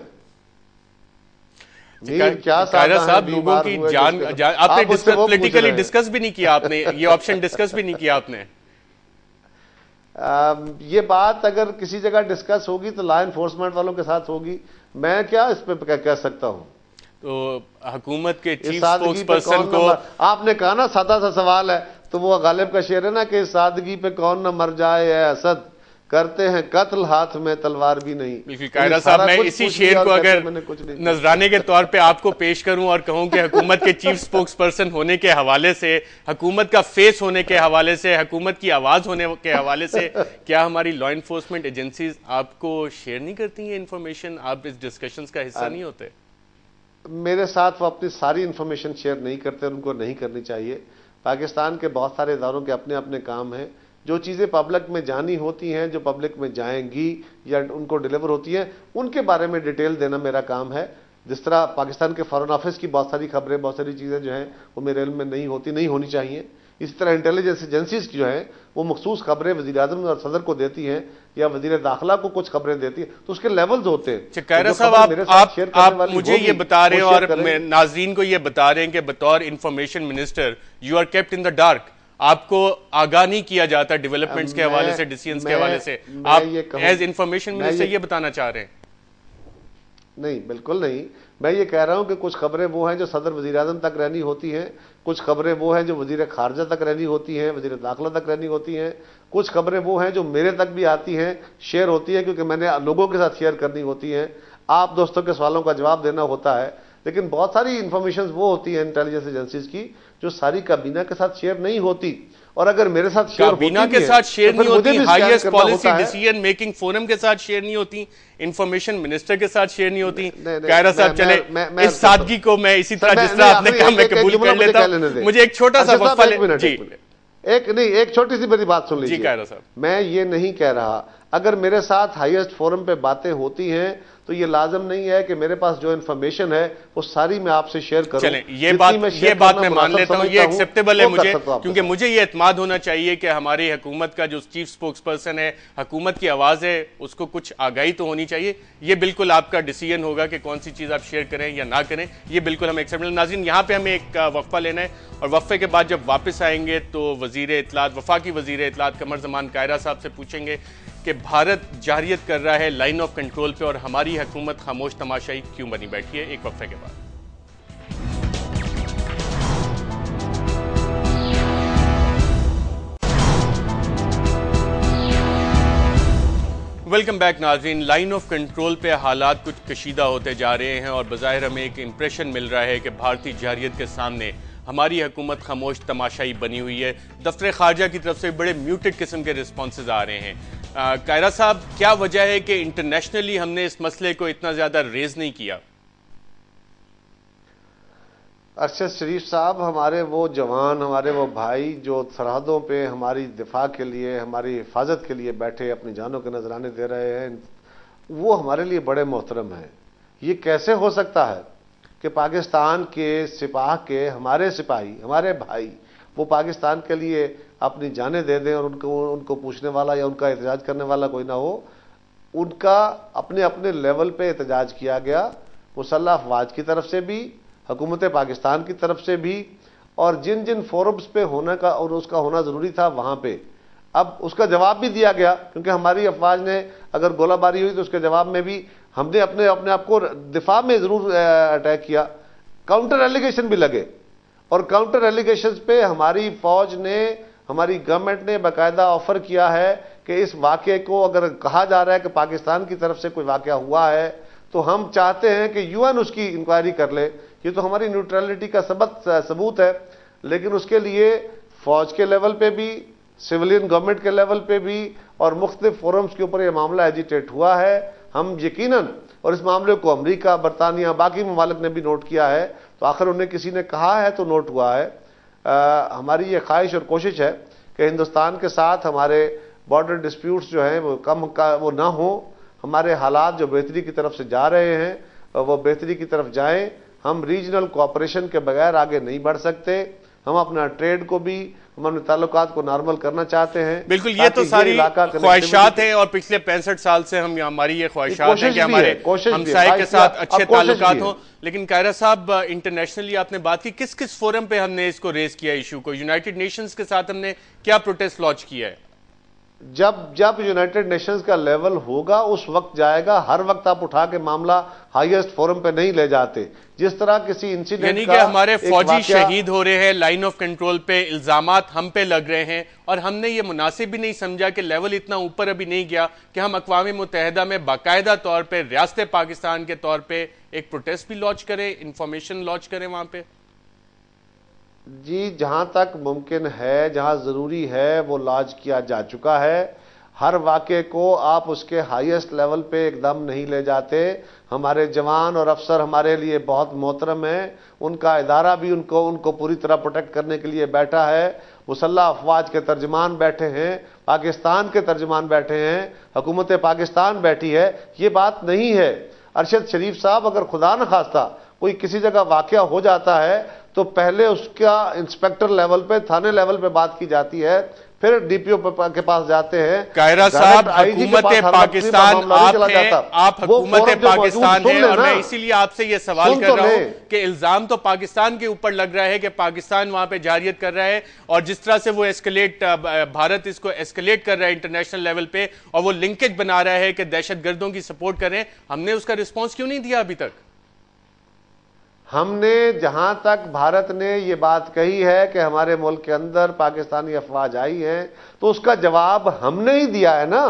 Speaker 1: قاہرہ صاحب لوگوں کی جان آپ نے پولیٹیکلی ڈسکس بھی نہیں کیا، آپ نے یہ آپشن ڈسکس بھی نہیں کیا آپ نے.
Speaker 2: یہ بات اگر کسی جگہ ڈسکس ہوگی تو لا انفورسمنٹ والوں کے ساتھ ہوگی. میں کیا اس پہ کہہ سکتا ہوں؟
Speaker 1: تو حکومت کے چیف سپوکس پرسن کو
Speaker 2: آپ نے کہا نا سادہ سا سوال ہے، تو وہ غالب کا شعر ہے نا کہ سادگی پہ کون نہ مر جائے اے اسد، کرتے ہیں قتل ہاتھ میں تلوار بھی نہیں.
Speaker 1: بالکل قاہرہ صاحب، میں اسی شعر کو اگر نذرانے کے طور پہ آپ کو پیش کروں اور کہوں کہ حکومت کے چیف سپوکس پرسن ہونے کے حوالے سے، حکومت کا فیس ہونے کے حوالے سے، حکومت کی آواز ہونے کے حوالے سے، کیا ہماری لا انفورسمنٹ ایجنسیز آپ کو شیئر نہیں کرتی ہیں انفارمیشن؟ آپ اس ڈسکشنز کا حصہ نہیں ہوتے؟
Speaker 2: میرے ساتھ وہ اپنی ساری انفارمیشن شیئر نہیں کرتے، ان کو نہیں کرنی چاہیے. پاکستان کے بہت سارے اداروں کے اپنے اپنے کام ہیں. جو چیزیں پبلک میں جانی ہوتی ہیں، جو پبلک میں جائیں گی یا ان کو ڈیلیور ہوتی ہیں، ان کے بارے میں ڈیٹیل دینا میرا کام ہے. جس طرح پاکستان کے فارن آفس کی بہت ساری خبریں، بہت ساری چیزیں جو ہیں وہ میرے علم میں نہیں ہوتی، نہیں ہونی چاہیے. اسی طرح انٹیلیجنس ایجنسیز کی جو ہیں وہ مخصوص خبریں وزیر اعظم اور صدر کو دیتی ہیں یا وزیر داخلہ کو کچھ خبریں دیتی ہیں، تو اس کے لیولز ہوتے ہیں.
Speaker 1: قاہرہ صاحب، آپ مجھے یہ بتا رہے ہیں اور ناظرین کو یہ بتا رہے ہیں کہ بطور information minister you are kept in the dark. آپ کو آگاہ نہیں کیا جاتا ڈیولپمنٹس کے حوالے سے، ڈیسیژنز کے حوالے سے. آپ ایز انفارمیشن منسٹر یہ بتانا چاہ رہے ہیں؟
Speaker 2: نہیں، بالکل نہیں. میں یہ کہہ رہا ہوں کہ کچھ خبریں وہ ہیں جو صدر وزیر اعظم تک رہنی ہوتی ہیں، کچھ خبریں وہ ہیں جو وزیر خارجہ تک رہنی ہوتی ہیں، وزیر داخلہ تک رہنی ہوتی ہیں، کچھ خبریں وہ ہیں جو میرے تک بھی آتی ہیں، شیئر ہوتی ہیں کیونکہ میں نے لوگوں کے ساتھ شیئر کرنی ہوتی ہیں. آپ دوستوں کے سوالوں کا جواب دینا ہوتا ہے. لیکن بہت ساری انفارمیشنز وہ ہوتی ہیں انٹیلیجنس ایجنسیز کی جو ساری کابینہ کے ساتھ شیئر نہیں ہوتی. اور اگر میرے ساتھ شیئر ہوتی
Speaker 1: کابینہ کے ساتھ شیئر نہیں ہوتی، highest policy decision making forum کے ساتھ شیئر نہیں ہوتی، انفارمیشن منسٹر کے ساتھ شیئر نہیں ہوتی. قاہرہ صاحب چلے اس سادگی کو میں اسی طرح جس طرح آپ نے کہا میں قبول کر لیتا ہوں. مجھے ایک چھوٹا سا وقفہ
Speaker 2: ایک چھوٹی سی میری بات سن لیجیے.
Speaker 1: جی قاہرہ صاحب،
Speaker 2: میں یہ نہیں کہہ رہا اگر میرے ساتھ ہائیسٹ فورم پہ باتیں ہوتی ہیں تو یہ لازم نہیں ہے کہ میرے پاس جو انفارمیشن ہے وہ ساری میں آپ سے شیئر کروں.
Speaker 1: چلیں یہ بات میں مان لیتا ہوں، یہ ایکسیپٹیبل ہے مجھے، کیونکہ مجھے یہ اعتماد ہونا چاہیے کہ ہماری حکومت کا جو چیف سپوکس پرسن ہے، حکومت کی آواز ہے، اس کو کچھ آگاہی تو ہونی چاہیے. یہ بالکل آپ کا ڈیسیژن ہوگا کہ کون سی چیز آپ شیئر کریں یا نہ کریں، یہ بالکل ہم ایکسیپٹیبل. ناظرین یہاں پہ ہمیں ایک وقفہ لینا ہے اور وقفے کے بعد جب واپس آئیں گے تو وزیر اطلاعات، وفاقی وزیر اطلاعات قمر زمان قاہرہ صاحب سے پوچھیں گے کہ بھارت جارحیت کر رہا ہے لائن آف کنٹرول پہ اور ہماری حکومت خاموش تماشائی کیوں بنی بیٹھی ہے. ایک وقفے کے بعد ویلکم بیک. ناظرین، لائن آف کنٹرول پہ حالات کچھ کشیدہ ہوتے جا رہے ہیں اور بظاہر ہمیں ایک امپریشن مل رہا ہے کہ بھارتی جارحیت کے سامنے ہماری حکومت خاموش تماشائی بنی ہوئی ہے. دفتر خارجہ کی طرف سے بڑے میوٹڈ قسم کے رسپانسز آ رہے ہیں. قاہرہ صاحب، کیا وجہ ہے کہ انٹرنیشنلی ہم نے اس مسئلے کو اتنا زیادہ ریز نہیں کیا؟
Speaker 2: ارشد شریف صاحب، ہمارے وہ جوان، ہمارے وہ بھائی جو سرحدوں پہ ہماری دفاع کے لیے، ہماری حفاظت کے لیے بیٹھے اپنی جانوں کے نذرانے دے رہے ہیں، وہ ہمارے لیے بڑے محترم ہیں. یہ کیسے ہو سکتا ہے کہ پاکستان کے سپاہ کے ہمارے سپاہی، ہمارے بھائی، وہ پاکستان کے لیے اپنی جانیں دے دیں اور ان کو پوچھنے والا یا ان کا احتجاج کرنے والا کوئی نہ ہو؟ ان کا اپنے اپنے لیول پہ احتجاج کیا گیا، مسلح افواج کی طرف سے بھی، حکومت پاکستان کی طرف سے بھی، اور جن جن فورمز پہ ہونے کا اور اس کا ہونا ضروری تھا وہاں پہ. اب اس کا جواب بھی دیا گیا کیونکہ ہماری افواج نے اگر گولہ باری ہوئی تو اس کے جواب میں بھی ہم نے اپنے آپ کو دفاع میں ضرور اٹیک کیا. کاؤنٹر ایلیگیشن بھی لگے اور کاؤنٹر ایلیگیشنز پہ ہماری فوج نے، ہماری گورنمنٹ نے باقاعدہ آفر کیا ہے کہ اس واقعے کو اگر کہا جا رہا ہے کہ پاکستان کی طرف سے کوئی واقعہ ہوا ہے تو ہم چاہتے ہیں کہ یو این اس کی انکوائری کر لے. یہ تو ہماری نیوٹرلٹی کا ثبوت ہے، لیکن اس کے لیے فوج کے لیول پہ بھی، سویلین گورنمنٹ کے لیول پہ بھی اور مختلف فورمز کے اوپر یہ معاملہ ایجیٹیٹ ہوا ہے. ہم یقیناً، اور اس معاملے کو امریکہ، برطانیہ، باقی ممالک نے بھی نوٹ کیا ہے، تو آخر انہیں کسی نے کہا ہے تو نوٹ ہوا ہے. ہماری یہ خواہش اور کوشش ہے کہ ہندوستان کے ساتھ ہمارے بارڈر ڈسپیوٹس جو ہیں وہ نہ ہوں. ہمارے حالات جو بہتری کی طرف سے جا رہے ہیں وہ بہتری کی طرف جائیں. ہم ریجنل کوآپریشن کے بغیر آگے نہیں بڑھ سکتے. ہم اپنا ٹریڈ کو بھی، ہم اپنے تعلقات کو نارمل کرنا چاہتے ہیں.
Speaker 1: بالکل، یہ تو ساری خواہشات ہیں اور پچھلے 65 سال سے ہماری یہ خواہشات ہیں کہ ہمارے ہمسائے کے ساتھ اچھے تعلقات ہوں. لیکن قاہرہ صاحب، انٹرنیشنلی آپ نے بات کی، کس فورم پہ ہم نے اس کو ریز کیا ایشو کو؟ یونائٹڈ نیشنز کے ساتھ ہم نے کیا پروٹیسٹ لانچ کیا ہے؟
Speaker 2: جب یونائٹڈ نیشنز کا لیول ہوگا اس وقت جائے گا. ہر وقت آپ اٹھا کے معاملہ ہائیسٹ فورم پہ نہیں لے جاتے. جس طرح کسی انسیڈنٹ
Speaker 1: یعنی کہ ہمارے فوجی شہید ہو رہے ہیں، لائن آف کنٹرول پہ الزامات ہم پہ لگ رہے ہیں، اور ہم نے یہ مناسب بھی نہیں سمجھا کہ لیول اتنا اوپر ابھی نہیں گیا کہ ہم اقوام متحدہ میں باقاعدہ طور پہ ریاست پاکستان کے طور پہ ایک پروٹیسٹ بھی لانچ کریں، انفارمیشن لانچ کریں وہاں پہ.
Speaker 2: جی، جہاں تک ممکن ہے، جہاں ضروری ہے وہ لانچ کیا جا چکا ہے. ہر واقعے کو آپ اس کے ہائیسٹ لیول پہ ایک دم نہیں لے جاتے. ہمارے جوان اور افسر ہمارے لیے بہت محترم ہیں. ان کا ادارہ بھی ان کو پوری طرح پروٹیکٹ کرنے کے لیے بیٹھا ہے. مسلح افواج کے ترجمان بیٹھے ہیں، پاکستان کے ترجمان بیٹھے ہیں، حکومت پاکستان بیٹھی ہے. یہ بات نہیں ہے. ارشد شریف صاحب، اگر خدا نہ خواستہ کوئی کسی جگہ واقعہ ہو جاتا ہے تو پہلے اس کا انسپیکٹر لیول پہ، تھانے لیول پہ بات کی جاتی ہے، پھر ڈی پی او کے پاس جاتے ہیں.
Speaker 1: قاہرہ صاحب، حکومت پاکستان آپ حکومت پاکستان ہیں، اور میں اسی لیے آپ سے یہ سوال کر رہا ہوں کہ الزام تو پاکستان کے اوپر لگ رہا ہے کہ پاکستان وہاں پہ جارحیت کر رہا ہے، اور جس طرح سے وہ بھارت اس کو ایسکلیٹ کر رہا ہے انٹرنیشنل لیول پہ، اور وہ لنکیج بنا رہا ہے کہ دہشت گردوں کی سپورٹ کریں. ہم نے اس کا رسپانس کیوں نہیں دیا ابھی تک؟
Speaker 2: ہم نے، جہاں تک بھارت نے یہ بات کہی ہے کہ ہمارے ملک کے اندر پاکستانی افواج آئی ہیں، تو اس کا جواب ہم نے ہی دیا ہے نا.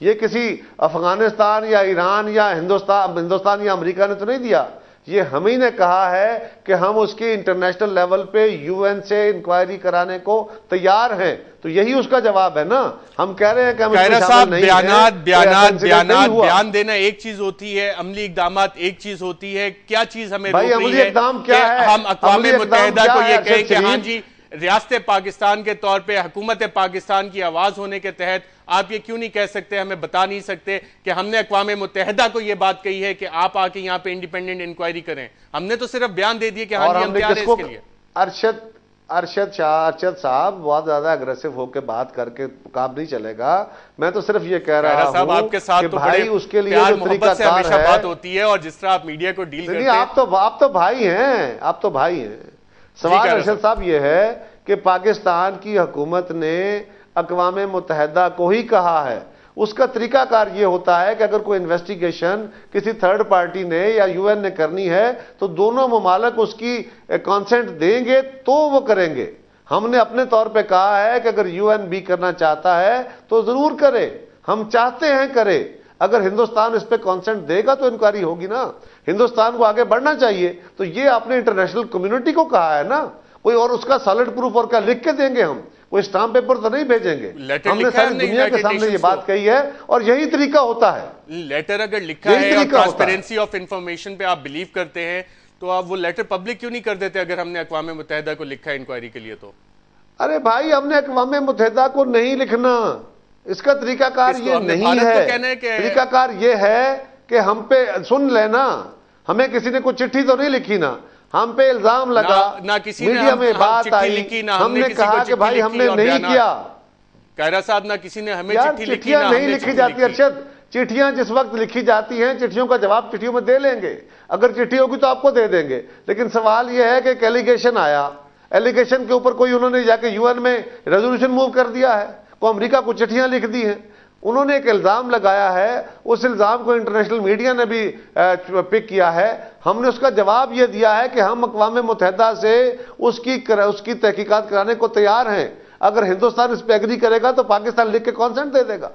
Speaker 2: یہ کسی افغانستان یا ایران یا ہندوستان یا امریکہ نے تو نہیں دیا. یہ ہم ہی نے کہا ہے کہ ہم اس کی انٹرنیشنل لیول پہ یو این سے انکوائری کرانے کو تیار ہیں. تو یہی اس کا جواب ہے نا. ہم کہہ رہے ہیں کہ ہم
Speaker 1: قاہرہ صاحب، بیان دینا ایک چیز ہوتی ہے، عملی اقدامات ایک چیز ہوتی ہے. کیا چیز ہمیں روک رہی ہے کہ ہم اقوام متحدہ کو یہ کہیں کہ ہاں جی، ریاست پاکستان کے طور پہ، حکومت پاکستان کی آواز ہونے کے تحت آپ یہ کیوں نہیں کہہ سکتے، ہمیں بتا نہیں سکتے کہ ہم نے اقوام متحدہ کو یہ بات کہی ہے کہ آپ آ کے یہاں پہ انڈیپینڈنٹ انکوائری کریں؟ ہم نے تو صرف بیان دے دیے کہ ہاں جی ہم تیار ہیں اس کے لیے.
Speaker 2: ارشد صاحب بہت زیادہ اگریسو ہو کے بات کر کے کام نہیں چلے گا. میں تو صرف یہ کہہ رہا ہوں کہ بھائی اس کے لیے جو طریقہ کار ہے،
Speaker 1: بات ہوتی ہے، اور جس طرح آپ میڈیا کو ڈیل کرتے ہیں.
Speaker 2: آپ تو بھائی ہیں، آپ تو بھائی ہیں. سوال ارشد صاحب یہ ہے کہ پاکستان کی حکومت نے اقوام متحدہ کو ہی کہا ہے. اس کا طریقہ کار یہ ہوتا ہے کہ اگر کوئی انویسٹیگیشن کسی تھرڈ پارٹی نے یا یو این نے کرنی ہے تو دونوں ممالک اس کی کانسنٹ دیں گے تو وہ کریں گے. ہم نے اپنے طور پہ کہا ہے کہ اگر یو این بھی کرنا چاہتا ہے تو ضرور کرے. ہم چاہتے ہیں کرے. اگر ہندوستان اس پہ کانسنٹ دے گا تو انکوائری ہوگی نا. ہندوستان کو آگے بڑھنا چاہیے. تو یہ آپ نے انٹرنیشنل کمیونٹی کو کہا ہے نا. کوئی اور اس کا سالڈ پروف اور کیا لکھ کے دیں گے؟ ہم کوئی اسٹامپ پیپر تو نہیں بھیجیں گے. ہم نے ساری دنیا کے سامنے یہ بات کہی ہے اور یہی طریقہ ہوتا ہے.
Speaker 1: لیٹر اگر لکھا ہے اور ٹرانسپیرنسی آف انفارمیشن پہ آپ بلیو کرتے ہیں تو آپ وہ لیٹر پبلک کیوں نہیں کر دیتے اگر ہم نے اقوام متحدہ کو لکھا ہے انکوائری کے لیے تو؟
Speaker 2: ارے بھائی، ہم نے اقوام متحدہ کو نہیں لکھنا. اس کا طریقہ کار یہ نہیں ہے. طریقہ کار یہ ہے کہ ہم پہ سن لینا. ہمیں کسی نے کوئی چٹھی تو نہیں لکھی نا. ہم پہ الزام لگا، میڈیا میں بات آئی، ہم نے کہا کہ بھائی ہم نے نہیں کیا.
Speaker 1: قاہرہ صاحب، نہ کسی نے ہمیں
Speaker 2: چٹھیاں نہیں لکھی جاتی. ارشد، چٹھیاں جس وقت لکھی جاتی ہیں چٹھیوں کا جواب چٹھیوں میں دے لیں گے. اگر چٹھی ہوگی تو آپ کو دے دیں گے. لیکن سوال یہ ہے کہ ایک ایلیگیشن آیا، ایلیگیشن کے اوپر کوئی انہوں نے جا کے یو این میں ریزولوشن موو کر دیا ہے، کو امریکہ کو چٹھیاں لکھ دی ہیں. انہوں نے ایک الزام لگایا ہے، اس الزام کو انٹرنیشنل میڈیا نے بھی پک کیا ہے. ہم نے اس کا جواب یہ دیا ہے کہ ہم اقوام متحدہ سے اس کی تحقیقات کرانے کو تیار ہیں. اگر ہندوستان اس پہ ایگری کرے گا تو پاکستان لکھ کے کانسنٹ دے دے گا.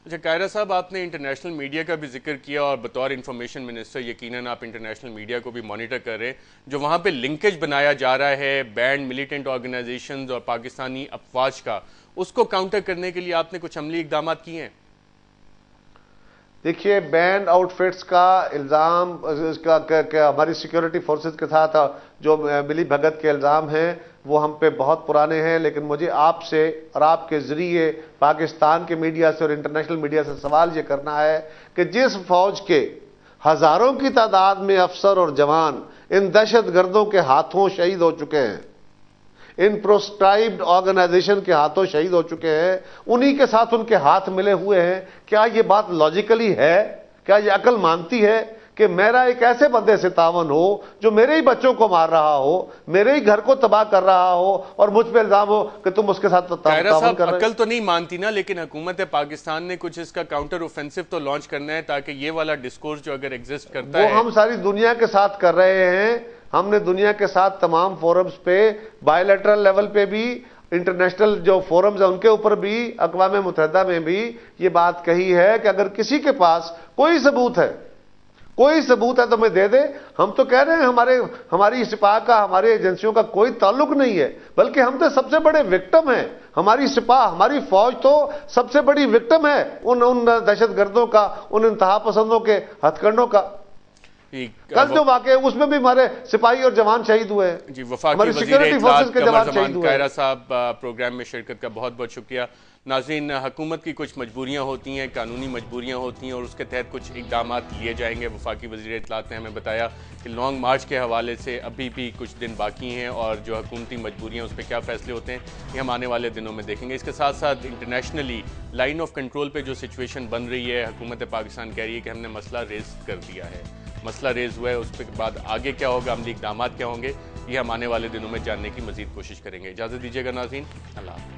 Speaker 1: اچھا قاہرہ صاحب، آپ نے انٹرنیشنل میڈیا کا بھی ذکر کیا اور بطور انفارمیشن منسٹر یقیناً آپ انٹرنیشنل میڈیا کو بھی مانیٹر کر رہے ہیں. جو وہاں پہ لنکیج بنایا جا رہا ہے بینڈ ملیٹنٹ آرگنائزیشنز اور پاکستانی افواج کا، اس کو کاؤنٹر کرنے کے لیے آپ نے کچھ عملی اقدامات کیے ہیں؟
Speaker 2: دیکھیے، بینڈ آؤٹ فٹس کا الزام ہماری سیکیورٹی فورسز کے ساتھ جو ملی بھگت کے الزام ہیں وہ ہم پہ بہت پرانے ہیں، لیکن مجھے آپ سے اور آپ کے ذریعے پاکستان کے میڈیا سے اور انٹرنیشنل میڈیا سے سوال یہ کرنا ہے کہ جس فوج کے ہزاروں کی تعداد میں افسر اور جوان ان دہشت گردوں کے ہاتھوں شہید ہو چکے ہیں، ان پروسکرائبڈ آرگنائزیشن کے ہاتھوں شہید ہو چکے ہیں، انہی کے ساتھ ان کے ہاتھ ملے ہوئے ہیں، کیا یہ بات لاجیکلی ہے؟ کیا یہ عقل مانتی ہے کہ میرا ایک ایسے بندے سے تعاون ہو جو میرے ہی بچوں کو مار رہا ہو، میرے ہی گھر کو تباہ کر رہا ہو اور مجھ پہ الزام ہو کہ تم اس کے ساتھ تعاون کر رہے؟
Speaker 1: عقل تو نہیں مانتی نا، لیکن حکومت پاکستان نے کچھ اس کا کاؤنٹر اوفینسو تو لانچ کرنا ہے تاکہ یہ والا ڈسکورس جو اگر ایگزسٹ کرتا ہے
Speaker 2: وہ ہم ساری دنیا کے ساتھ کر رہے ہیں. ہم نے دنیا کے ساتھ تمام فورمز پہ، بائی لیٹرل لیول پہ بھی، انٹرنیشنل جو فورمز ہیں ان کے اوپر بھی، اقوام متحدہ میں بھی یہ بات کہی ہے کہ اگر کسی کے پاس کوئی ثبوت ہے تو میں دے دے. ہم تو کہہ رہے ہیں ہماری سپاہ کا، ہماری ایجنسیوں کا کوئی تعلق نہیں ہے، بلکہ ہم تو سب سے بڑے وکٹم ہیں. ہماری سپاہ، ہماری فوج تو سب سے بڑی وکٹم ہے ان دہشت گردوں کا، ان انتہا پسندوں کے ہتھ کنڈوں کا. کل جو واقع ہے اس میں بھی ہمارے سپاہی اور جوان شہید ہوئے ہیں.
Speaker 1: جی، وفاقی وزیر اطلاعات قمر زمان قاہرہ صاحب، پروگرام میں شرکت کا بہت بہت شکریہ. ناظرین، حکومت کی کچھ مجبوریاں ہوتی ہیں، قانونی مجبوریاں ہوتی ہیں، اور اس کے تحت کچھ اقدامات لیے جائیں گے. وفاقی وزیر اطلاعات نے ہمیں بتایا کہ لانگ مارچ کے حوالے سے ابھی بھی کچھ دن باقی ہیں، اور جو حکومتی مجبوریاں اس پہ کیا فیصلے ہوتے ہیں یہ ہم آنے والے دنوں میں دیکھیں گے. اس کے ساتھ ساتھ انٹرنیشنلی لائن آف کنٹرول پہ جو سچویشن بن رہی ہے، حکومت پاکستان کہہ رہی ہے کہ ہم نے مسئلہ ریز کر دیا ہے، مسئلہ ریز ہوا ہے، اس کے بعد آگے کیا ہوگا، عملی اقدامات کیا ہوں گے، یہ ہم آنے والے دنوں میں جاننے کی مزید کوشش کریں گے. اجازت دیجیے گا ناظرین، اللہ حافظ.